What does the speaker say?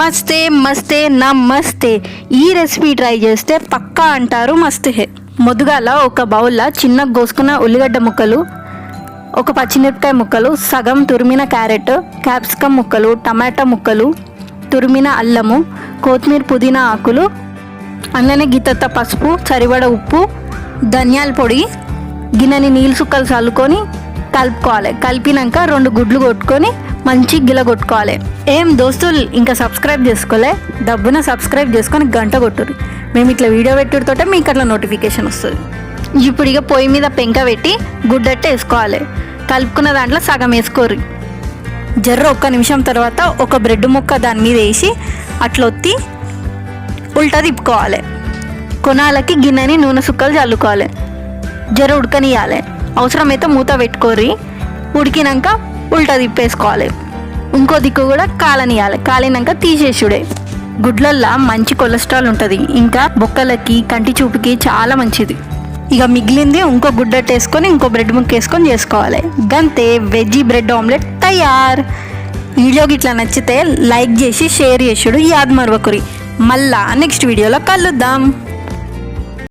మస్తే మస్తే నమస్తే. ఈ recipe try చేస్తే పక్కా అంటారు మస్తే హే. మొదగాల ఒక బౌల్లో చిన్న కోసుకున్న ఉల్లిగడ్డ ముక్కలు, ఒక పచ్చిమిరపకాయ ముక్కలు, సగం తురిమిన క్యారెట్, క్యాప్సికమ్ ముక్కలు, టమాటా ముక్కలు, తురిమిన అల్లము, కొత్తిమీర, పుదీనా ఆకులు, అందులోనే గిత్తత్త పసుపు, సరిపడ ఉప్పు, ధనియాల పొడి, గిన్నెని నీళ్ళు సుక్కలు చల్లుకొని కలుపుకోవాలి. కలిపినాక 2 గుడ్లు కొట్టుకొని మంచి గిల కొట్టుకోవాలి. ఏం దోస్తులు ఇంకా సబ్స్క్రైబ్ చేసుకోలే? దబ్బున సబ్స్క్రైబ్ చేసుకొని గంట కొట్టుర్రి. మేము ఇట్లా వీడియో పెట్టుడితోటే మీకు అట్లా నోటిఫికేషన్ వస్తుంది. ఇప్పుడు ఇక పొయ్యి మీద పెంక పెట్టి గుడ్డట్టే వేసుకోవాలి. కలుపుకున్న దాంట్లో సగం వేసుకోర్రి. జర్ర 1 నిమిషం తర్వాత ఒక బ్రెడ్ ముక్క దాని మీద వేసి అట్లా ఒత్తి ఉల్టా తిప్పుకోవాలి. కొనాలకి గిన్నెని నూనె సుక్కలు చల్లుకోవాలి. జర్ర ఉడకనియాలి. అవసరమైతే మూత పెట్టుకోర్రి. ఉడికినాక ఉల్టా తిప్పేసుకోవాలి. ఇంకో దిక్కు కూడా కాలనియాలి. కాలినాక తీసేసుడే. గుడ్లల్లో మంచి కొలెస్ట్రాల్ ఉంటుంది. ఇంకా బొక్కలకి కంటి చూపుకి చాలా మంచిది. ఇక మిగిలింది ఇంకో గుడ్డట్టు వేసుకొని ఇంకో బ్రెడ్ ముక్క వేసుకొని చేసుకోవాలి. గంతే వెజ్జీ బ్రెడ్ ఆమ్లెట్ తయారు. వీడియోకి ఇట్లా నచ్చితే లైక్ చేసి షేర్ చేసుడు యాద్ మరవకురి. మళ్ళా నెక్స్ట్ వీడియోలో కలుద్దాం.